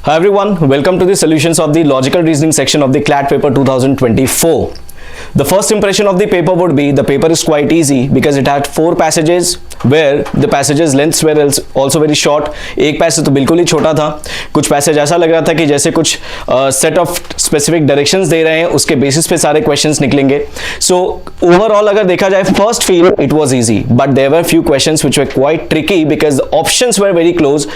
Hi everyone, welcome to the solutions of the logical reasoning section of the CLAT paper 2024. The first impression of the paper would be the paper is quite easy because it had 4 passages where the passages lengths were also very short. एक passage तो बिल्कुल ही छोटा था, कुछ passage ऐसा लग रहा था कि जैसे कुछ सेट ऑफ स्पेसिफिक डायरेक्शंस दे रहे हैं, उसके बेसिस पे सारे क्वेश्चंस निकलेंगे. सो ओवरऑल अगर देखा जाए first feel it was easy, but there were few questions which were quite tricky because the options were very close.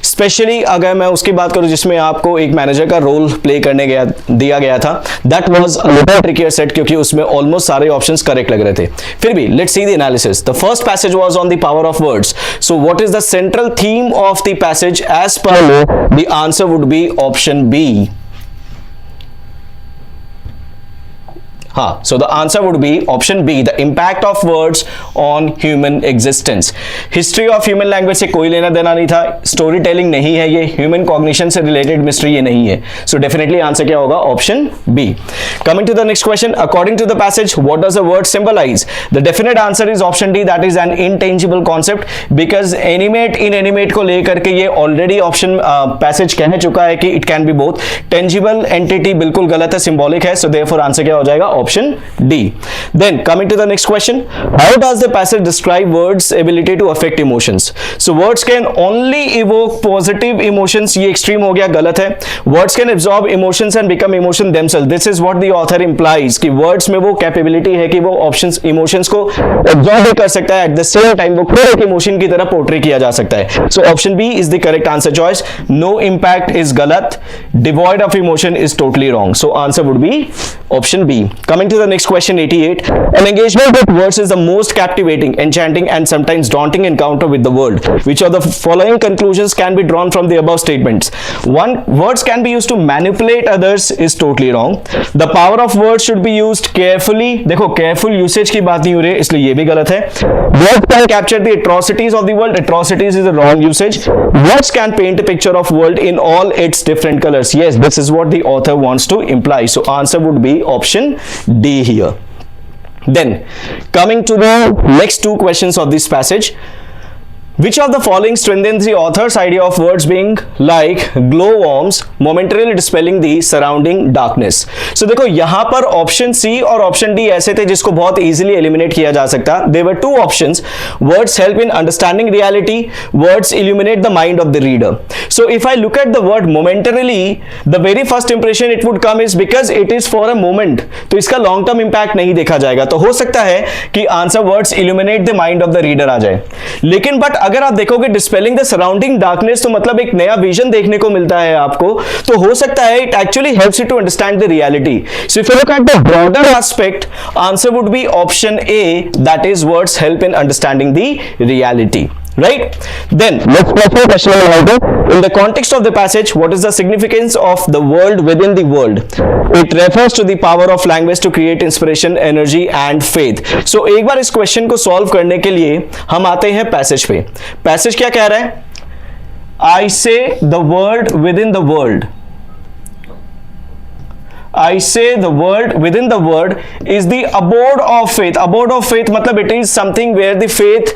Specially अगर मैं उसकी बात करूं जिसमें आपको एक मैनेजर का रोल प्ले करने दिया गया था, that was a little trickier set क्योंकि उसमें ऑलमोस्ट सारे ऑप्शंस करेक्ट लग रहे थे. फिर भी let's see the analysis. The first passage was on the power of words. So what is the central theme of the passage as per लो? The answer would be option B. हाँ, so the answer would be option B, the impact of words on human existence. History of human language से कोई लेना देना नहीं था, story telling नहीं है ये, ह्यूमन कॉग्निशन से रिलेटेड मिस्ट्री ये नहीं है. So definitely आंसर क्या होगा? Option B. Coming to the next question, according to the passage, what does the word symbolize? The definite answer is option D, that is an intangible concept, because animate inanimate को लेकर के ये already option passage कह चुका है कि it can be both. Tangible entity बिल्कुल गलत है, symbolic है, so therefore आंसर क्या हो जाएगा? Option D. Then coming to the next question, how does the passage describe words' ability to affect emotions? So words can only evoke positive emotions. ये extreme हो गया, गलत है. Words can absorb emotions and become emotion themselves. This is what the author implies कि words में वो capability है कि वो emotions को absorb भी कर सकता है, at the same time वो खुद एक emotion की तरह portray किया जा सकता है. So option B is the correct answer choice. No impact is गलत. Devoid of emotion is totally wrong. So answer would be option B. Coming to the next question, 88. An engagement with words is the most captivating, enchanting and sometimes daunting encounter with the world. Which of the following conclusions can be drawn from the above statements? 1. Words can be used to manipulate others is totally wrong. The power of words should be used carefully. देखो careful usage की बात नहीं हो रही है, इसलिए ये भी गलत है. Words can capture the atrocities of the world. Atrocities is a wrong usage. Words can paint a picture of world in all its different colors. Yes, this is what the author wants to imply. So answer would be option D here. Then coming to the next 2 questions of this passage, which of the following strengthens the author's idea of words being like glowworms momentarily dispelling the surrounding darkness? So देखो यहाँ पर option C और option D ऐसे थे जिसको बहुत easily eliminate किया जा सकता. There were 2 options. Words help in understanding reality. Words illuminate the mind of the reader. So if I look at the word momentarily, the very first impression it would come is because it is for a moment. तो इसका long term impact नहीं देखा जाएगा. तो हो सकता है कि answer words illuminate the mind of the reader आ जाए. लेकिन बट अगर आप देखोगे डिस्पेलिंग द सराउंडिंग डार्कनेस तो मतलब एक नया विजन देखने को मिलता है आपको, तो हो सकता है it actually helps you to understand the reality. So if you look at the broader aspect, answer would be option A, that is words help in understanding the reality. Right? Then let's question number 2. In the context of the passage, what is the significance of the world within the world? It refers to the power of language to create inspiration, energy and faith. So एक बार इस question को solve करने के लिए हम आते हैं passage पे. पैसेज क्या कह रहा है? I say the word within the world. I say the word within the word is the abode of faith. Abode of faith मतलब it is something where the faith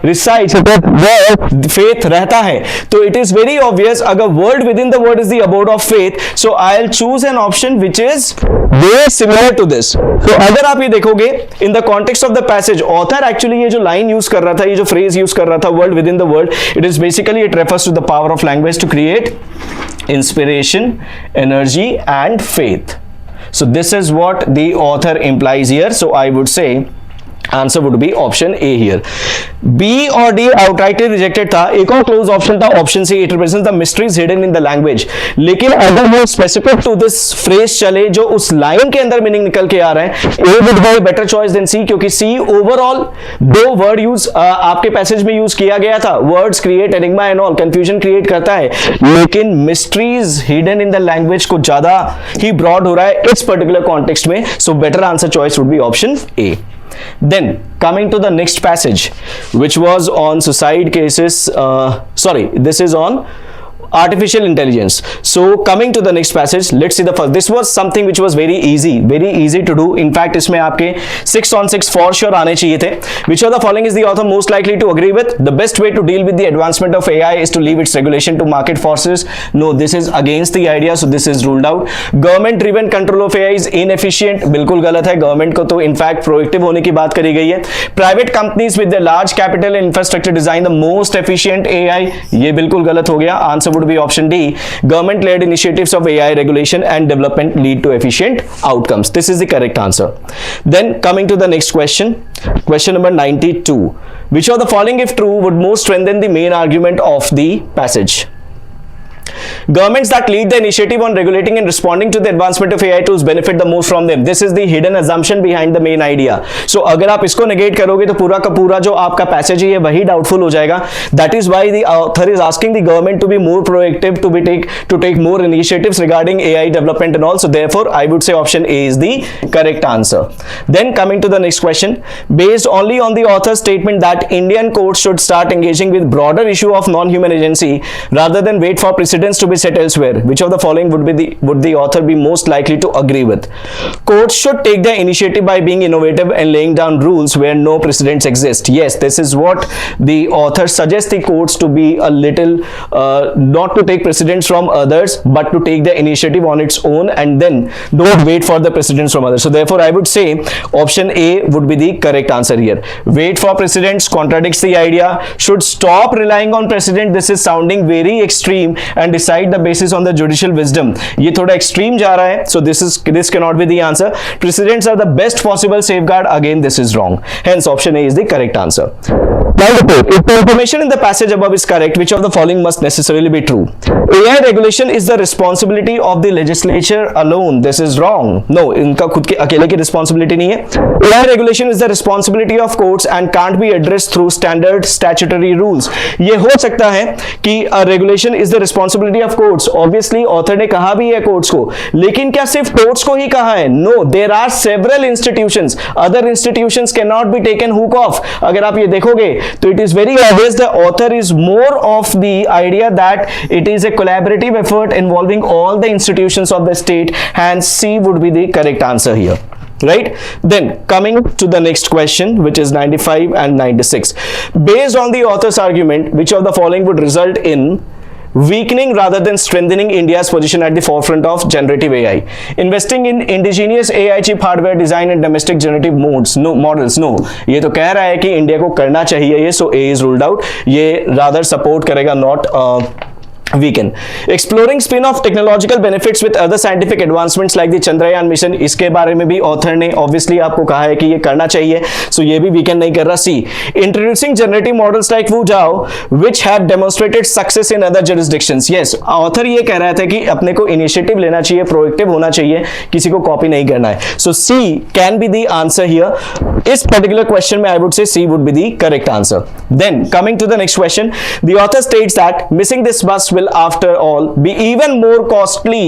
resides, where faith रहता है. तो it is very obvious अगर word within the word is the abode of faith, so I'll choose an option which is very similar to this. So अगर आप ये देखोगे in the context of the passage, author actually ये जो line use कर रहा था, ये जो phrase use कर रहा था, word within the word, it is basically it refers to the power of language to create inspiration, energy and faith. So this is what the author implies here. So I would say answer would be option A here. B और D outrightly rejected था. एक और close option था option C. It represents the mysteries hidden in the language. लेकिन अगर हम specific to this phrase चले जो उस लाइन के अंदर मीनिंग निकल के आ रहा है, A would be better choice than C, क्योंकि सी ओवरऑल 2 वर्ड यूज आपके पैसेज में यूज किया गया था. Words create enigma and all, confusion create करता है, लेकिन mysteries hidden in the language को ज्यादा ही ब्रॉड हो रहा है इस पर्टिकुलर कॉन्टेक्स्ट में. So better answer choice would be option A. Then coming to the next passage which was on suicide cases, this is on artificial intelligence. So coming to the next passage, let's see the first. This was something which was very easy to do. In fact इसमें आपके 6 on 6 for sure आने चाहिए थे. Which of the following is the author most likely to agree with? The best way to deal with the advancement of AI is to leave its regulation to market forces. No, this is against the idea, so this is ruled out. Government driven control of AI is inefficient. बिल्कुल गलत है. Government को तो in fact proactive होने की बात करी गई है. Private companies with their large capital and infrastructure design the most efficient AI. ये बिल्कुल गलत हो गया. Answer would be option D. Government led initiatives of AI regulation and development lead to efficient outcomes. This is the correct answer. Then coming to the next question, question number 92. Which of the following, if true, would most strengthen the main argument of the passage? Governments that lead the initiative on regulating and responding to the advancement of AI tools benefit the most from them. This is the hidden assumption behind the main idea. So अगर आप इसको negate करोगे तो पूरा का पूरा जो आपका passage है वही doubtful हो जाएगा. That is why the author is asking the government to be more proactive, to take more initiatives regarding AI development and all. So therefore, I would say option A is the correct answer. Then coming to the next question, based only on the author's statement that Indian courts should start engaging with broader issue of non-human agency rather than wait for precedents to be set elsewhere, which of the following would the author be most likely to agree with? Courts should take the initiative by being innovative and laying down rules where no precedents exist. Yes, this is what the author suggests the courts to be a little not to take precedents from others, but to take the initiative on its own and then don't wait for the precedents from others. So therefore, I would say option A would be the correct answer here. Wait for precedents contradicts the idea. Should stop relying on precedent. This is sounding very extreme and decide the basis on the judicial wisdom. ये थोड़ा extreme जा रहा है. So this cannot be the answer. Precedents are the best possible safeguard. Again, this is wrong. Hence, option A is the correct answer. If the information in the passage above is correct, which of the following must necessarily be true? AI regulation is the responsibility of the legislature alone. This is wrong. No, इनका खुद के अकेले की responsibility नहीं है. AI regulation is the responsibility of courts and can't be addressed through standard statutory rules. ये हो सकता है कि regulation is the responsibility of courts. Obviously, author ने कहा भी है courts को, लेकिन क्या सिर्फ courts को ही कहा है? No, there are several institutions. Other institutions cannot be taken hook off. अगर आप ये देखोगे तो it is very obvious the author is more of the idea that it is a collaborative effort involving all the institutions of the state. Hence, C would be the correct answer here. Right? Then coming to the next question, which is 95 and 96. Based on the author's argument, which of the following would result in weakening rather than strengthening India's position at the forefront of generative AI? Investing in indigenous AI chip hardware design and domestic generative models. No, ये तो कह रहा है कि India को करना चाहिए ये. So A is ruled out. ये rather support करेगा, not weaken. Exploring spin-off technological benefits with other scientific advancements like the Chandrayaan mission. इसके बारे में भी author ने obviously आपको कहा है कि ये करना चाहिए. So ये भी weaken नहीं कर रहा. C. Introducing generative models like Wu Zhao, which have demonstrated success in other jurisdictions. Yes, author ये कह रहा था कि अपने को initiative लेना चाहिए, proactive होना चाहिए, किसी को copy नहीं करना है. So C can be the answer here. इस particular question में I would say C would be the correct answer. Then coming to the next question, the author states that missing this bus will after all be even more costly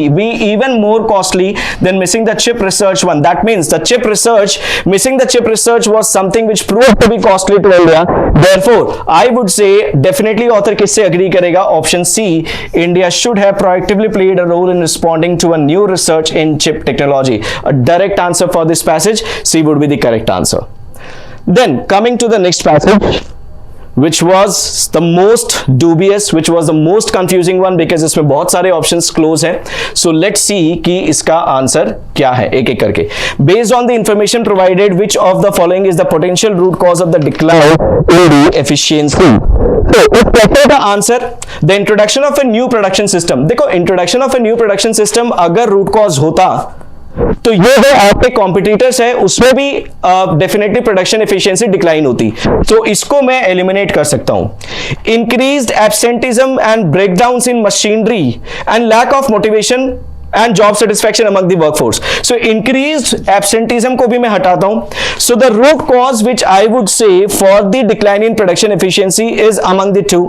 than missing the chip research one. That means missing the chip research was something which proved to be costly to India. Therefore, I would say definitely author किससे agree करेगा? Option C. India should have proactively played a role in responding to a new research in chip technology. A direct answer for this passage. C would be the correct answer. Then coming to the next passage, which was the most dubious, which was the most confusing one, because इसमें बहुत सारे options close हैं. So let's see कि इसका answer क्या है एक एक करके. Based on the information provided, which of the following is the potential root cause of the decline in the efficiency? So इस question का answer, the introduction of a new production system. देखो, introduction of a new production system अगर root cause होता तो ये जो आपके competitors है उसमें भी डेफिनेटली प्रोडक्शन एफिशिएंसी डिक्लाइन होती. तो इसको मैं एलिमिनेट कर सकता हूं. Increased absenteeism and breakdowns in machinery and lack of motivation and job satisfaction among the workforce. So increased absenteeism को भी मैं हटाता हूं. So the root cause which I would say for the decline in production efficiency is among the two: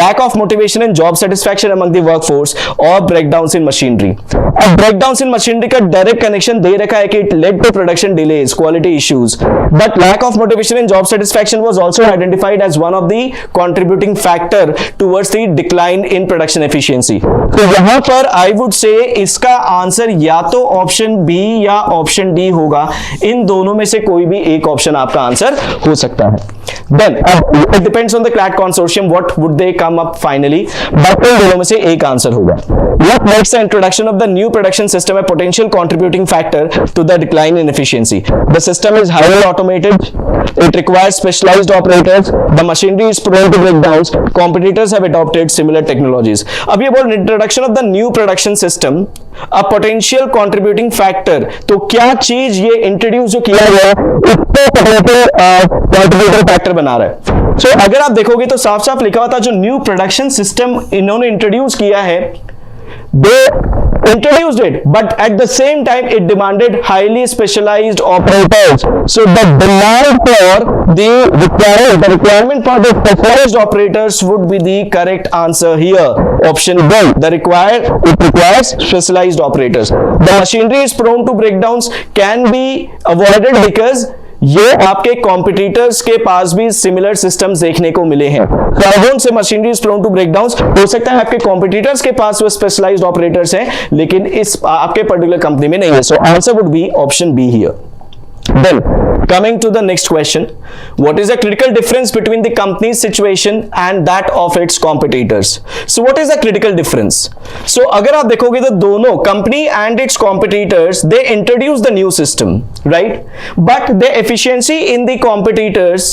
lack of motivation and job satisfaction among the workforce or breakdowns in machinery. अब breakdown in machinery का direct connection दे रखा है कि it led to production delays, quality issues, but lack of motivation and job satisfaction was also identified as one of the contributing factor towards the decline in production efficiency. तो यहां पर I would से इसका answer या तो option B या option D होगा। इन दोनों में से कोई भी एक ऑप्शन आपका आंसर हो सकता है। Then it depends on the CLAT consortium what would they come up finally, but इन दोनों में से एक आंसर होगा। What makes the introduction of the new production system a potential contributing factor to the decline in efficiency? The system is highly automated, it requires specialized operators, the machinery is prone to breakdowns, competitors have adopted similar technologies। अब ये बोल introduction of the new production system a potential contributing factor, तो क्या चीज ये introduce जो किया गया इसको कंट्रीब्यूटर फैक्टर बना रहा है। सो अगर आप देखोगे तो साफ साफ लिखा हुआ था जो न्यू प्रोडक्शन सिस्टम इन्होंने इंट्रोड्यूस किया है, they introduced it, but at the same time it demanded highly specialized operators. So the demand for the requirement for the specialized operators would be the correct answer here. Option B, it requires specialized operators. The machinery is prone to breakdowns can be avoided because ये आपके competitors के पास भी similar systems देखने को मिले हैं। Carbon से machinery is prone to breakdowns, हो सकता है आपके कॉम्पिटिटर्स के पास वो स्पेशलाइज्ड ऑपरेटर्स हैं लेकिन इस आपके पर्टिकुलर कंपनी में नहीं है। So answer would be option be here. Then coming to the next question, what is the critical difference between the company's situation and that of its competitors? So what is the critical difference? So अगर आप देखोगे तो दोनों company and its competitors they introduce the new system, right? But the efficiency in the competitors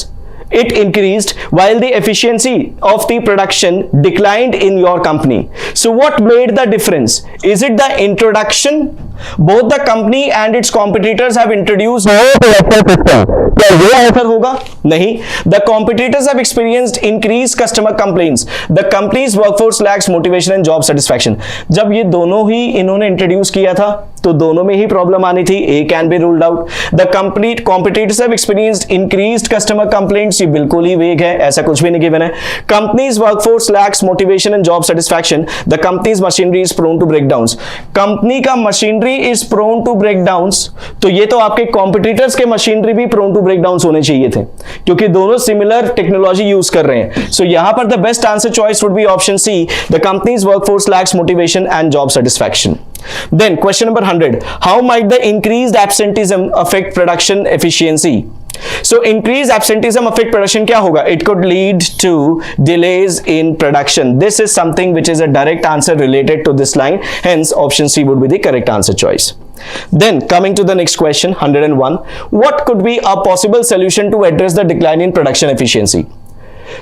it increased while the efficiency of the production declined in your company. So what made the difference? Is it the introduction? Both the company and its competitors have introduced new production system. क्या ये answer होगा? नहीं। The competitors have experienced increased customer complaints. The company's workforce lacks motivation and job satisfaction. जब ये दोनों ही इन्होंने introduce किया था तो दोनों में ही प्रॉब्लम आनी थी। A can be ruled out. The competitors have experienced increased customer complaints. ये बिल्कुल ही वेग है, ऐसा कुछ भी नहीं गिवन है। Company's workforce lacks motivation and job satisfaction. The company's machinery is prone to breakdowns. Company का machinery is prone to breakdowns, तो ये तो आपके कॉम्पिटिटर्स के मशीनरी भी prone to breakdowns होने चाहिए थे क्योंकि दोनों सिमिलर टेक्नोलॉजी यूज कर रहे हैं। सो यहां पर the best answer choice would be option C, the company's workforce lacks motivation and job satisfaction. Then question number 100, how might the increased absenteeism affect production efficiency? So increased absenteeism affect production क्या होगा? It could lead to delays in production. This is something which is a direct answer related to this line. Hence option C would be the correct answer choice. Then coming to the next question, 101, what could be a possible solution to address the decline in production efficiency?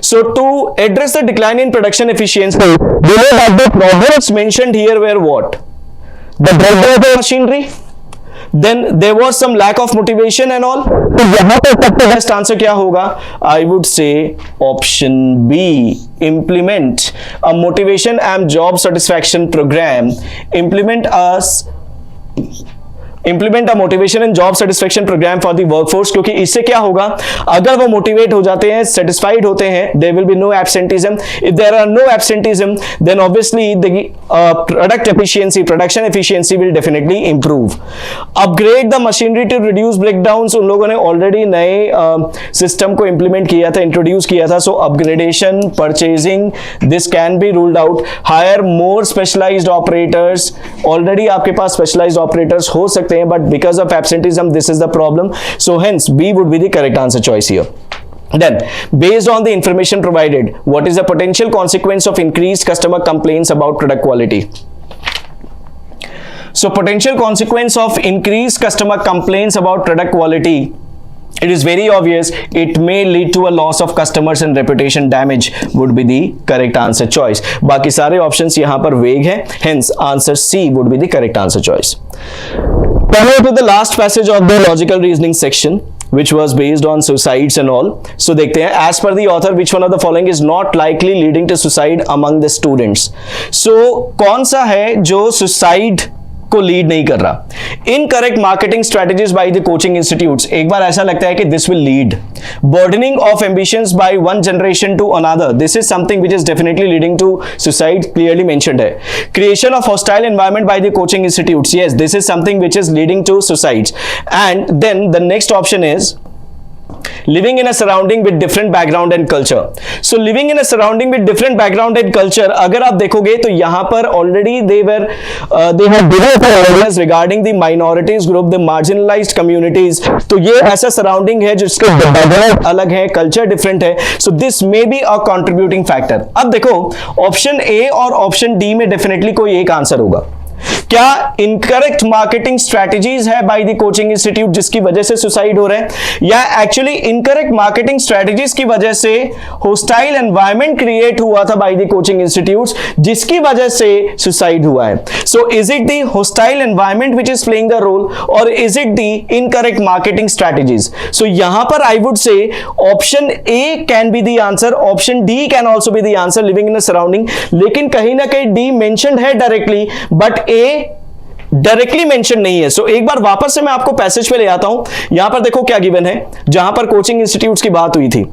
So to address the decline in production efficiency, you know that the problems mentioned here were what? The breakdown of the machinery, then there was some lack of motivation and all. तो यहाँ पर सबसे best answer क्या होगा? I would say option B, implement a motivation and job satisfaction program. Implement a motivation and job satisfaction program for the workforce, क्योंकि इससे क्या होगा? अगर वो मोटिवेट हो जाते हैं, सेटिस्फाइड होते हैं, there will be no absenteeism. If there are no absenteeism, then obviously the production efficiency will definitely improve. Upgrade the machinery to reduce breakdowns. उन लोगों ने ऑलरेडी नए सिस्टम को इंप्लीमेंट किया था, इंट्रोड्यूस किया था. So upgradation, purchasing, this can be ruled out. Hire more specialized operators. Already आपके पास स्पेशलाइज्ड ऑपरेटर्स हो सकते हैं, but because of absenteeism this is the problem. So hence B would be the correct answer choice here. Then based on the information provided, what is the potential consequence of increased customer complaints about product quality? So potential consequence of increased customer complaints about product quality, it is very obvious, it may lead to a loss of customers and reputation damage would be the correct answer choice. बाकी सारे options यहाँ पर vague हैं, hence answer C would be the correct answer choice. Coming to the last passage of the logical reasoning section, which was based on suicides and all. So देखते हैं, as per the author, which one of the following is not likely leading to suicide among the students? So कौन सा है जो suicide को lead नहीं कर रहा? Incorrect marketing strategies by the coaching institutes, एक बार ऐसा लगता है कि this will lead burdening of ambitions by one generation to another, this is something which is definitely leading to suicide, clearly mentioned है. Creation of hostile environment by the coaching institutes, yes, this is something which is leading to suicides. And then the next option is living in a surrounding with different background and culture. So living in a surrounding with different background and culture, अगर आप देखोगे तो यहाँ पर already they have developed awareness regarding the minorities group, the marginalized communities. तो ये ऐसा surrounding है जिसका background अलग है, culture different है. So this may be a contributing factor. अब देखो ऑप्शन ए और ऑप्शन डी में डेफिनेटली कोई एक आंसर होगा. क्या इनकरेक्ट मार्केटिंग स्ट्रैटेजीज है बाय द कोचिंग इंस्टीट्यूट जिसकी वजह से सुसाइड हो रहे हैं, या एक्चुअली इनकरेक्ट मार्केटिंग स्ट्रैटेजीज की वजह से होस्टाइल एनवायरनमेंट क्रिएट हुआ था बाय द कोचिंग इंस्टीट्यूट्स जिसकी वजह से सुसाइड हुआ है. So is it the hostile environment which is playing the role और is it the incorrect marketing strategies? So यहां पर I would say option A can be the answer, option D can also be the answer, living in a surrounding. लेकिन कहीं ना कहीं D mentioned है directly but A directly mention नहीं है. सो एक बार वापस से मैं आपको पैसेज पे ले आता हूं. यहां पर देखो क्या गिवन है, जहां पर कोचिंग इंस्टीट्यूट्स की बात हुई थी.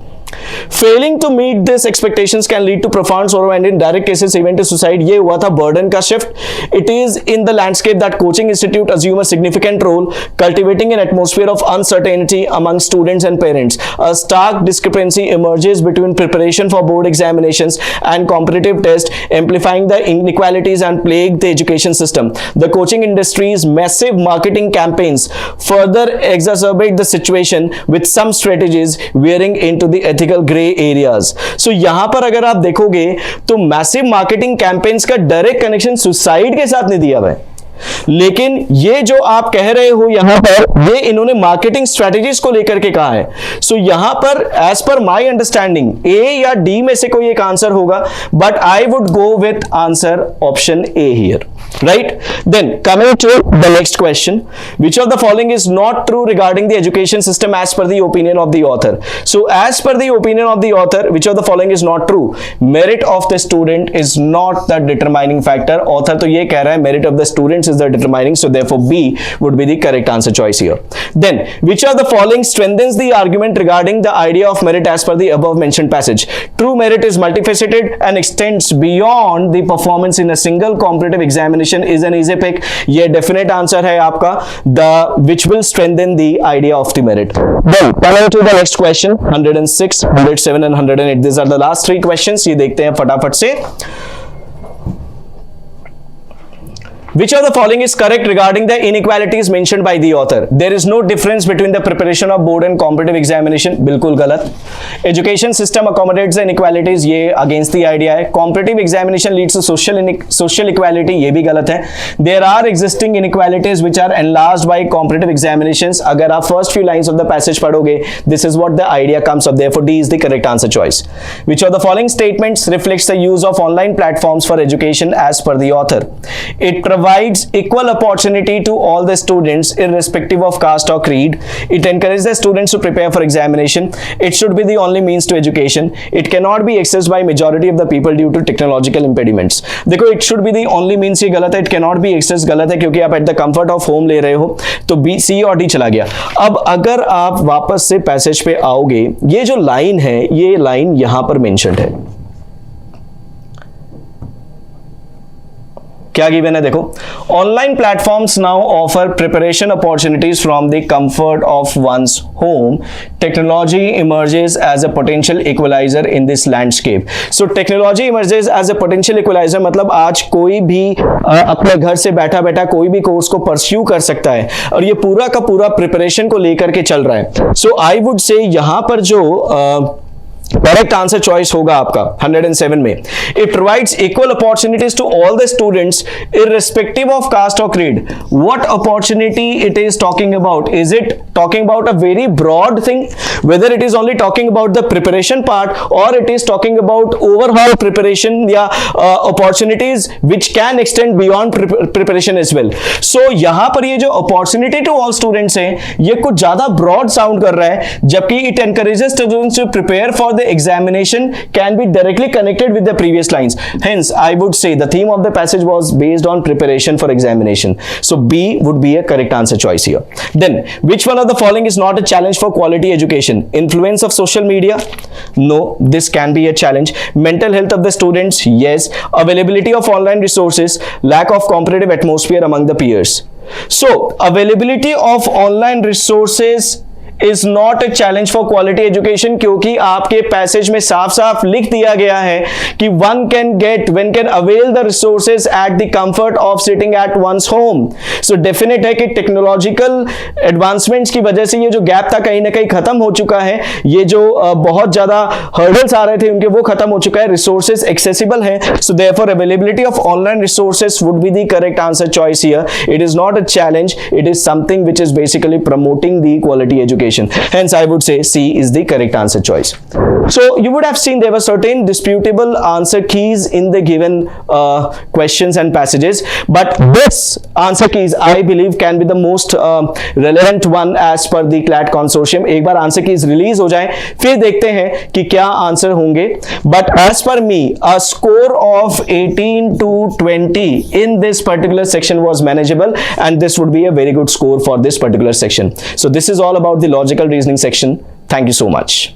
Failing to meet this expectations can lead to profound sorrow and in direct cases even to suicide. ये हुआ था burden का shift. It is in the landscape that coaching institute assume a significant role, cultivating an atmosphere of uncertainty among students and parents. A stark discrepancy emerges between preparation for board examinations and competitive tests, amplifying the inequalities and plague the education system. The coaching industry's massive marketing campaigns further exacerbate the situation, with some strategies veering into the ethical grey areas. So यहां पर अगर आप देखोगे तो massive marketing campaigns का direct connection suicide के साथ नहीं दिया हुआ है, लेकिन ये जो आप कह रहे हो यहां पर ये इन्होंने मार्केटिंग स्ट्रेटेजीज को लेकर के कहा है. सो यहां पर एज पर माय अंडरस्टैंडिंग ए या डी में से कोई एक आंसर होगा, but I would go with answer option A here, right? Then coming to the next question, which of the following is not true regarding the education system as per the opinion of the author? So as per the opinion of the author, which of the following is not true? Merit of the student is not the determining factor. Author तो ये कह रहा है merit of the students is the determining, so therefore B would be the correct answer choice here. Then which of the following strengthens the argument regarding the idea of merit as per the above mentioned passage? True merit is multifaceted and extends beyond the performance in a single competitive examination is an easy pick. ये definite answer है आपका, the which will strengthen the idea of the merit. Then coming to the next question, 106, 107 and 108. These are the last three questions. ये देखते हैं फटाफट से. Which of the following is correct regarding the inequalities mentioned by the author? There is no difference between the preparation of board and competitive examination. बिल्कुल गलत. Education system accommodates the inequalities. ये against the idea है. Competitive examination leads to social equality. ये भी गलत है. There are existing inequalities which are enlarged by competitive examinations. अगर आप first few lines of the passage पढ़ोगे, this is what the idea comes up. Therefore, D is the correct answer choice. Which of the following statements reflects the use of online platforms for education as per the author? It provides equal opportunity to all the students irrespective of caste or creed. It encourages the students to prepare for examination. It should be the only means to education. It cannot be accessed by majority of the people due to technological impediments. देखो it should be the only means ये गलत है, it cannot be accessed गलत है क्योंकि आप at the comfort of home ले रहे हो, तो B, C और D चला गया. अब अगर आप वापस से पैसेज पे आओगे, ये जो लाइन है ये लाइन यहां पर मेंशन्ड है. क्या गिवन है देखो, online platforms now offer preparation opportunities from the comfort of one's होम. Technology emerges as a potential equaliser in this landscape. So technology emerges as a potential equaliser मतलब आज कोई भी अपने घर से बैठा बैठा कोई भी कोर्स को परस्यू कर सकता है और ये पूरा का पूरा प्रिपरेशन को लेकर के चल रहा है. सो आई वुड से यहां पर जो करेक्ट आंसर चॉइस होगा आपका 107 में, it provides equal opportunities to all the students irrespective of caste और creed. What opportunity it is talking about? Is it talking about a very broad thing, whether it is only talking about the preparation part और it is talking about overall preparation या opportunities which can extend beyond preparation as well. So यहां पर ये जो opportunity to all students है ये कुछ ज्यादा ब्रॉड साउंड कर रहा है, जबकि it encourages students to prepare for the examination can be directly connected with the previous lines. Hence, I would say the theme of the passage was based on preparation for examination. So B would be a correct answer choice here. Then, which one of the following is not a challenge for quality education? Influence of social media? No, this can be a challenge. Mental health of the students? Yes. Availability of online resources? Lack of competitive atmosphere among the peers. So, availability of online resources is not a challenge for quality education, क्योंकि आपके passage में साफ साफ लिख दिया गया है कि one can avail the resources at the comfort of sitting at one's home. So definite है कि टेक्नोलॉजिकल एडवांसमेंट्स की वजह से ये जो गैप था कहीं ना कहीं खत्म हो चुका है, ये जो बहुत ज्यादा हर्डल्स आ रहे थे उनके वो खत्म हो चुका है, रिसोर्सेज एक्सेसिबल है. So therefore availability of online resources would be the correct answer choice here. It is not a challenge, it is something which is basically promoting the quality education. Hence, I would say C is the correct answer choice. So, you would have seen there were certain disputable answer keys in the given questions and passages, but this answer keys I believe can be the most relevant one as per the CLAT consortium. एक बार answer keys release हो जाए फिर देखते हैं कि क्या answer होंगे. But as per me, a score of 18 to 20 in this particular section was manageable, and this would be a very good score for this particular section. So this is all about the logical reasoning section. Thank you so much.